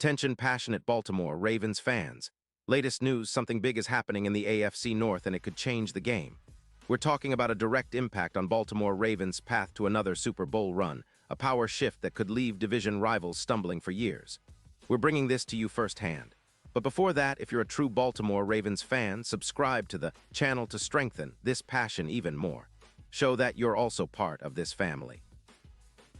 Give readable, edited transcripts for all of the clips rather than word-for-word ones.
Attention passionate Baltimore Ravens fans. Latest news, something big is happening in the AFC North and it could change the game. We're talking about a direct impact on Baltimore Ravens' path to another Super Bowl run, a power shift that could leave division rivals stumbling for years. We're bringing this to you firsthand. But before that, if you're a true Baltimore Ravens fan, subscribe to the channel to strengthen this passion even more. Show that you're also part of this family.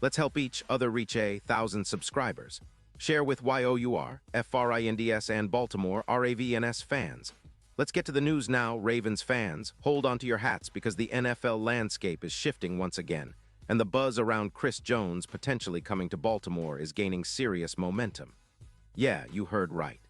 Let's help each other reach 1,000 subscribers. Share with YOUR, FRINDS, and Baltimore RAVENS fans. Let's get to the news now, Ravens fans. Hold onto your hats because the NFL landscape is shifting once again, and the buzz around Chris Jones potentially coming to Baltimore is gaining serious momentum. Yeah, you heard right.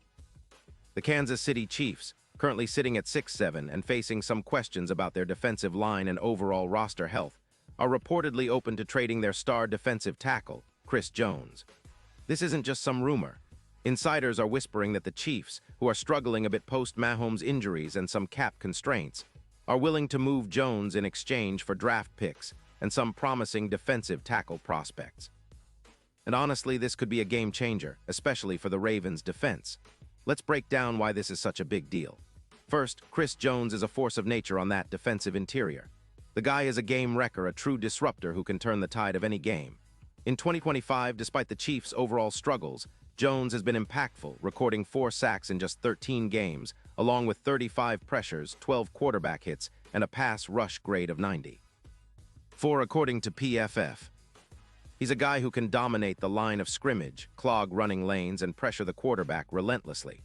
The Kansas City Chiefs, currently sitting at 6-7 and facing some questions about their defensive line and overall roster health, are reportedly open to trading their star defensive tackle, Chris Jones. This isn't just some rumor. Insiders are whispering that the Chiefs, who are struggling a bit post-Mahomes injuries and some cap constraints, are willing to move Jones in exchange for draft picks and some promising defensive tackle prospects. And honestly, this could be a game changer, especially for the Ravens' defense. Let's break down why this is such a big deal. First, Chris Jones is a force of nature on that defensive interior. The guy is a game wrecker, a true disruptor who can turn the tide of any game. In 2025, despite the Chiefs' overall struggles, Jones has been impactful, recording 4 sacks in just 13 games, along with 35 pressures, 12 quarterback hits, and a pass rush grade of 90. 4 according to PFF. He's a guy who can dominate the line of scrimmage, clog running lanes, and pressure the quarterback relentlessly.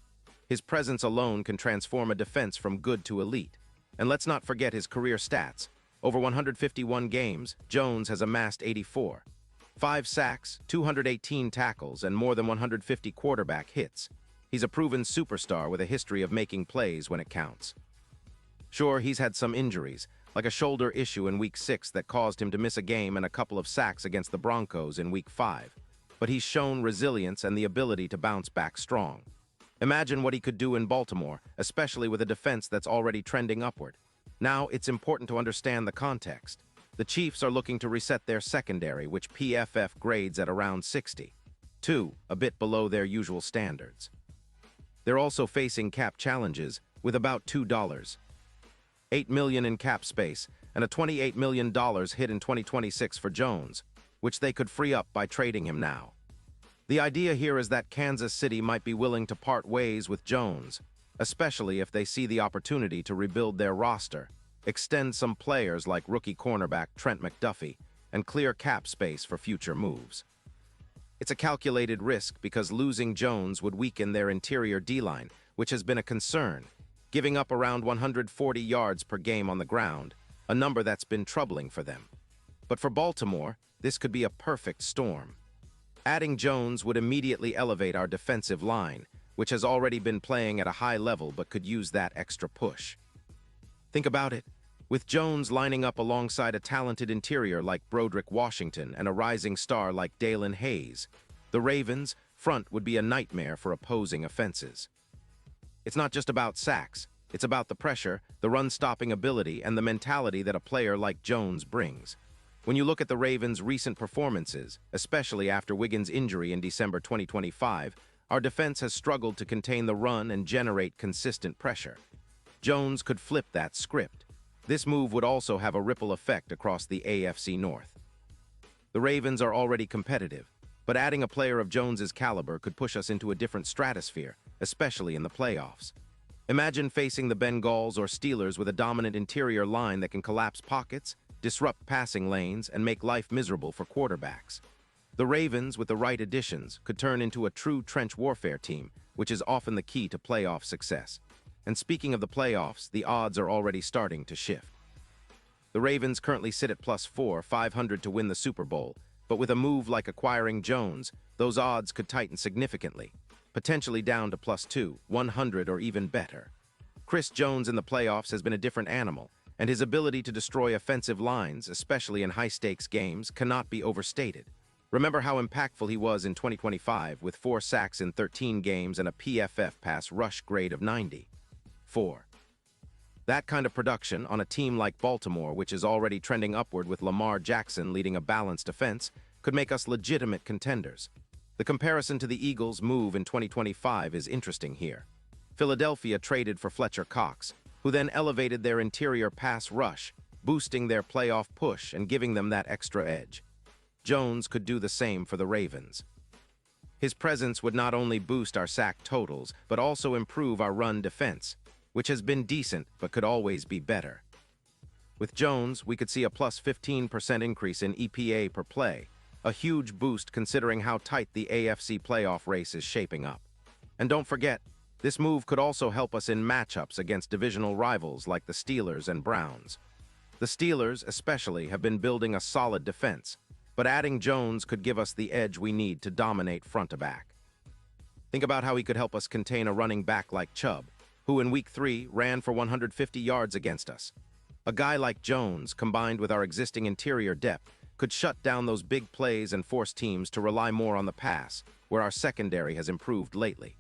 His presence alone can transform a defense from good to elite. And let's not forget his career stats. Over 151 games, Jones has amassed 84. 5 sacks, 218 tackles, and more than 150 quarterback hits. He's a proven superstar with a history of making plays when it counts. Sure, he's had some injuries, like a shoulder issue in Week 6 that caused him to miss a game and a couple of sacks against the Broncos in Week 5. But he's shown resilience and the ability to bounce back strong. Imagine what he could do in Baltimore, especially with a defense that's already trending upward. Now, it's important to understand the context. The Chiefs are looking to reset their secondary, which PFF grades at around 60. 2, a bit below their usual standards. They're also facing cap challenges, with about $2. $8 million in cap space, and a $28 million hit in 2026 for Jones, which they could free up by trading him now. The idea here is that Kansas City might be willing to part ways with Jones, especially if they see the opportunity to rebuild their roster, extend some players like rookie cornerback Trent McDuffie, and clear cap space for future moves. It's a calculated risk because losing Jones would weaken their interior D-line, which has been a concern, giving up around 140 yards per game on the ground, a number that's been troubling for them. But for Baltimore, this could be a perfect storm. Adding Jones would immediately elevate our defensive line, which has already been playing at a high level but could use that extra push. Think about it. With Jones lining up alongside a talented interior like Broderick Washington and a rising star like Dalen Hayes, the Ravens' front would be a nightmare for opposing offenses. It's not just about sacks. It's about the pressure, the run-stopping ability, and the mentality that a player like Jones brings. When you look at the Ravens' recent performances, especially after Wiggins' injury in December 2025, our defense has struggled to contain the run and generate consistent pressure. Jones could flip that script. This move would also have a ripple effect across the AFC North. The Ravens are already competitive, but adding a player of Jones's caliber could push us into a different stratosphere, especially in the playoffs. Imagine facing the Bengals or Steelers with a dominant interior line that can collapse pockets, disrupt passing lanes, and make life miserable for quarterbacks. The Ravens, with the right additions, could turn into a true trench warfare team, which is often the key to playoff success. And speaking of the playoffs, the odds are already starting to shift. The Ravens currently sit at +4, 500 to win the Super Bowl, but with a move like acquiring Jones, those odds could tighten significantly, potentially down to +2, 100 or even better. Chris Jones in the playoffs has been a different animal, and his ability to destroy offensive lines, especially in high-stakes games, cannot be overstated. Remember how impactful he was in 2025 with 4 sacks in 13 games and a PFF pass rush grade of 90. 4. That kind of production on a team like Baltimore, which is already trending upward with Lamar Jackson leading a balanced offense, could make us legitimate contenders. The comparison to the Eagles' move in 2025 is interesting here. Philadelphia traded for Fletcher Cox, who then elevated their interior pass rush, boosting their playoff push and giving them that extra edge. Jones could do the same for the Ravens. His presence would not only boost our sack totals, but also improve our run defense, which has been decent but could always be better. With Jones, we could see a plus 15% increase in EPA per play, a huge boost considering how tight the AFC playoff race is shaping up. And don't forget, this move could also help us in matchups against divisional rivals like the Steelers and Browns. The Steelers, especially, have been building a solid defense, but adding Jones could give us the edge we need to dominate front to back. Think about how he could help us contain a running back like Chubb, who in Week 3 ran for 150 yards against us. A guy like Jones, combined with our existing interior depth, could shut down those big plays and force teams to rely more on the pass, where our secondary has improved lately.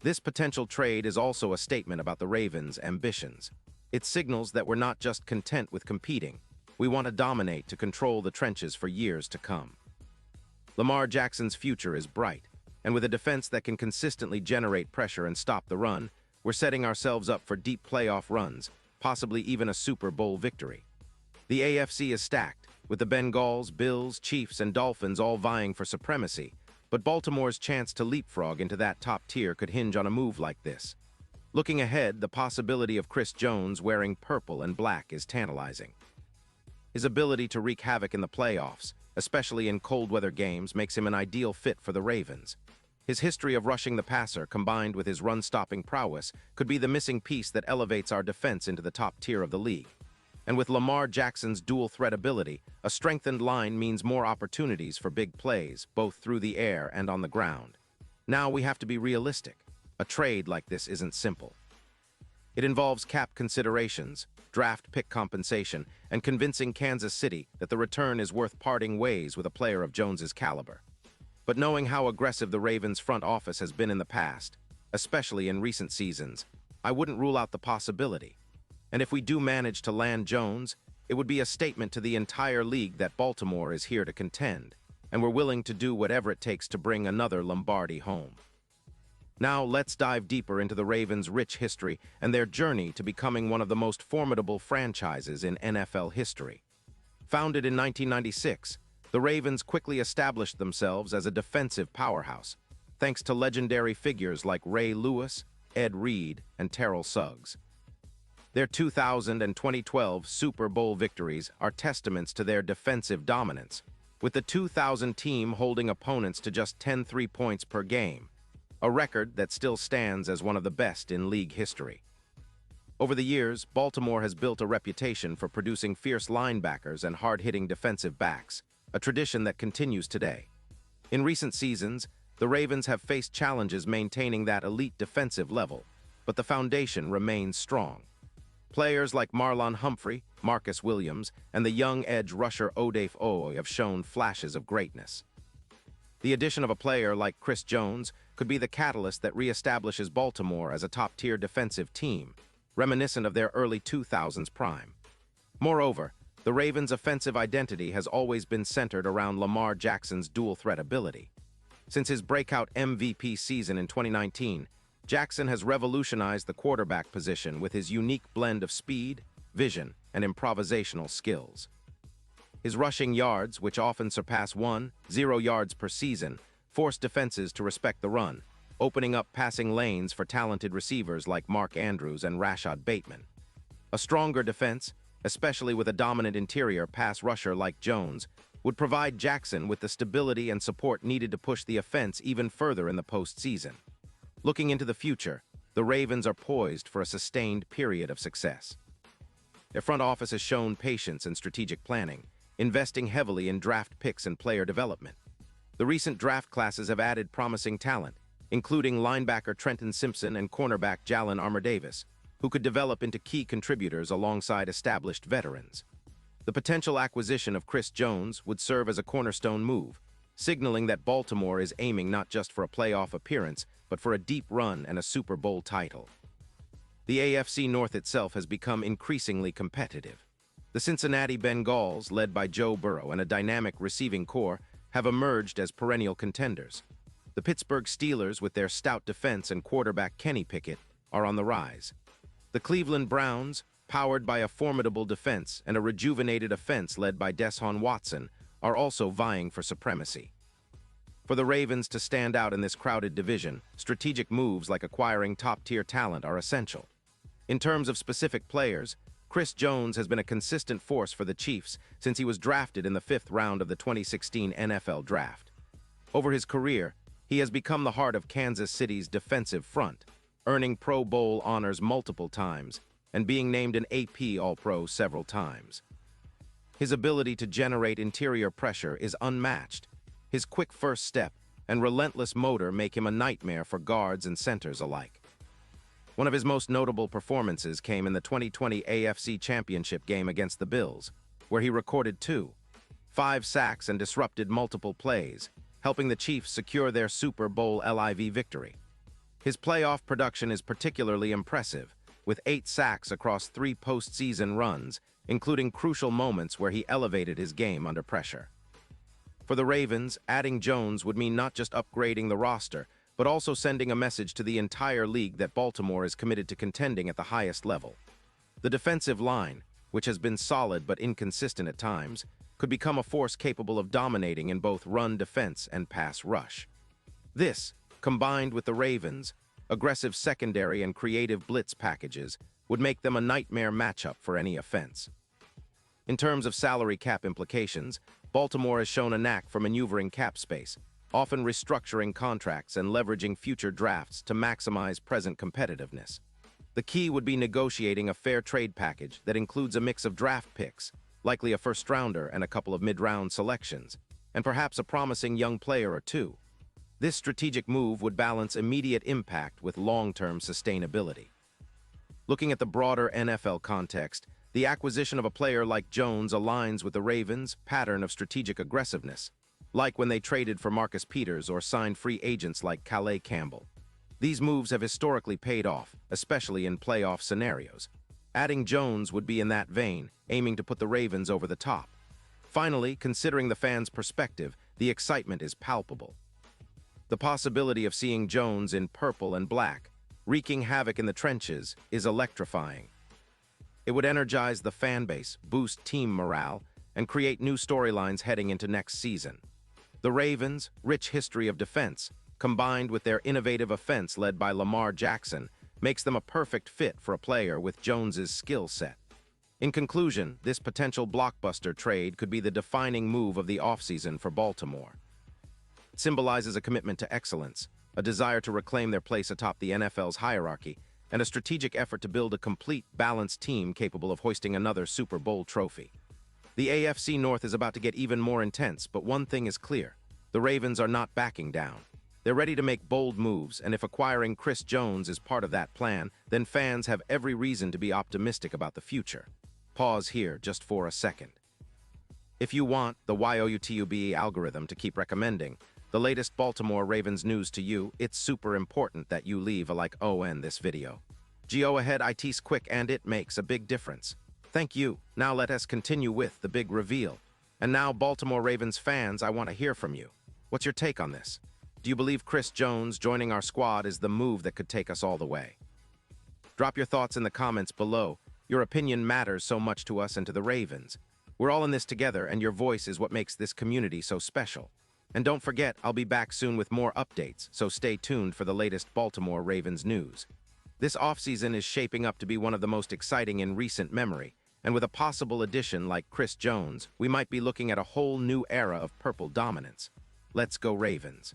This potential trade is also a statement about the Ravens' ambitions. It signals that we're not just content with competing. We want to dominate to control the trenches for years to come. Lamar Jackson's future is bright, and with a defense that can consistently generate pressure and stop the run, we're setting ourselves up for deep playoff runs, possibly even a Super Bowl victory. The AFC is stacked, with the Bengals, Bills, Chiefs, and Dolphins all vying for supremacy, but Baltimore's chance to leapfrog into that top tier could hinge on a move like this. Looking ahead, the possibility of Chris Jones wearing purple and black is tantalizing. His ability to wreak havoc in the playoffs, especially in cold-weather games, makes him an ideal fit for the Ravens. His history of rushing the passer, combined with his run-stopping prowess, could be the missing piece that elevates our defense into the top tier of the league. And with Lamar Jackson's dual-threat ability, a strengthened line means more opportunities for big plays, both through the air and on the ground. Now we have to be realistic. A trade like this isn't simple. It involves cap considerations, draft pick compensation, and convincing Kansas City that the return is worth parting ways with a player of Jones's caliber. But knowing how aggressive the Ravens' front office has been in the past, especially in recent seasons, I wouldn't rule out the possibility. And if we do manage to land Jones, it would be a statement to the entire league that Baltimore is here to contend, and we're willing to do whatever it takes to bring another Lombardi home. Now let's dive deeper into the Ravens' rich history and their journey to becoming one of the most formidable franchises in NFL history. Founded in 1996, the Ravens quickly established themselves as a defensive powerhouse, thanks to legendary figures like Ray Lewis, Ed Reed, and Terrell Suggs. Their 2000 and 2012 Super Bowl victories are testaments to their defensive dominance, with the 2000 team holding opponents to just 10 3-points per game, a record that still stands as one of the best in league history. Over the years, Baltimore has built a reputation for producing fierce linebackers and hard-hitting defensive backs, a tradition that continues today. In recent seasons, the Ravens have faced challenges maintaining that elite defensive level, but the foundation remains strong. Players like Marlon Humphrey, Marcus Williams, and the young edge rusher Odafe Oweh have shown flashes of greatness. The addition of a player like Chris Jones could be the catalyst that reestablishes Baltimore as a top-tier defensive team, reminiscent of their early 2000s prime. Moreover, the Ravens' offensive identity has always been centered around Lamar Jackson's dual-threat ability. Since his breakout MVP season in 2019, Jackson has revolutionized the quarterback position with his unique blend of speed, vision, and improvisational skills. His rushing yards, which often surpass 1-0 yards per season, force defenses to respect the run, opening up passing lanes for talented receivers like Mark Andrews and Rashad Bateman. A stronger defense, especially with a dominant interior pass rusher like Jones, would provide Jackson with the stability and support needed to push the offense even further in the postseason. Looking into the future, the Ravens are poised for a sustained period of success. Their front office has shown patience and strategic planning, investing heavily in draft picks and player development. The recent draft classes have added promising talent, including linebacker Trenton Simpson and cornerback Jalen Armour-Davis, who could develop into key contributors alongside established veterans. The potential acquisition of Chris Jones would serve as a cornerstone move, signaling that Baltimore is aiming not just for a playoff appearance, but for a deep run and a Super Bowl title. The AFC North itself has become increasingly competitive. The Cincinnati Bengals, led by Joe Burrow and a dynamic receiving core, have emerged as perennial contenders. The Pittsburgh Steelers, with their stout defense and quarterback Kenny Pickett, are on the rise. The Cleveland Browns, powered by a formidable defense and a rejuvenated offense led by Deshaun Watson, are also vying for supremacy. For the Ravens to stand out in this crowded division, strategic moves like acquiring top-tier talent are essential. In terms of specific players, Chris Jones has been a consistent force for the Chiefs since he was drafted in the 5th round of the 2016 NFL Draft. Over his career, he has become the heart of Kansas City's defensive front, earning Pro Bowl honors multiple times and being named an AP All-Pro several times. His ability to generate interior pressure is unmatched. His quick first step and relentless motor make him a nightmare for guards and centers alike. One of his most notable performances came in the 2020 AFC Championship game against the Bills, where he recorded 5 sacks and disrupted multiple plays, helping the Chiefs secure their Super Bowl LIV victory. His playoff production is particularly impressive, with 8 sacks across 3 postseason runs, including crucial moments where he elevated his game under pressure. For the Ravens, adding Jones would mean not just upgrading the roster, but also sending a message to the entire league that Baltimore is committed to contending at the highest level. The defensive line, which has been solid but inconsistent at times, could become a force capable of dominating in both run defense and pass rush. This, combined with the Ravens' aggressive secondary and creative blitz packages, would make them a nightmare matchup for any offense. In terms of salary cap implications, Baltimore has shown a knack for maneuvering cap space, often restructuring contracts and leveraging future drafts to maximize present competitiveness. The key would be negotiating a fair trade package that includes a mix of draft picks, likely a first-rounder and a couple of mid-round selections, and perhaps a promising young player or two. This strategic move would balance immediate impact with long-term sustainability. Looking at the broader NFL context, the acquisition of a player like Jones aligns with the Ravens' pattern of strategic aggressiveness, like when they traded for Marcus Peters or signed free agents like Calais Campbell. These moves have historically paid off, especially in playoff scenarios. Adding Jones would be in that vein, aiming to put the Ravens over the top. Finally, considering the fans' perspective, the excitement is palpable. The possibility of seeing Jones in purple and black, wreaking havoc in the trenches, is electrifying. It would energize the fan base, boost team morale, and create new storylines heading into next season. The Ravens' rich history of defense, combined with their innovative offense led by Lamar Jackson, makes them a perfect fit for a player with Jones's skill set. In conclusion, this potential blockbuster trade could be the defining move of the offseason for Baltimore. It symbolizes a commitment to excellence, a desire to reclaim their place atop the NFL's hierarchy, and a strategic effort to build a complete, balanced team capable of hoisting another Super Bowl trophy. The AFC North is about to get even more intense, but one thing is clear. The Ravens are not backing down. They're ready to make bold moves, and if acquiring Chris Jones is part of that plan, then fans have every reason to be optimistic about the future. Pause here just for a second. If you want the YouTube algorithm to keep recommending the latest Baltimore Ravens news to you, it's super important that you leave a like on this video. Go ahead, it's quick and it makes a big difference. Thank you. Now let us continue with the big reveal. And now, Baltimore Ravens fans, I want to hear from you. What's your take on this? Do you believe Chris Jones joining our squad is the move that could take us all the way? Drop your thoughts in the comments below. Your opinion matters so much to us and to the Ravens. We're all in this together, and your voice is what makes this community so special. And don't forget, I'll be back soon with more updates, so stay tuned for the latest Baltimore Ravens news. This offseason is shaping up to be one of the most exciting in recent memory, and with a possible addition like Chris Jones, we might be looking at a whole new era of purple dominance. Let's go Ravens.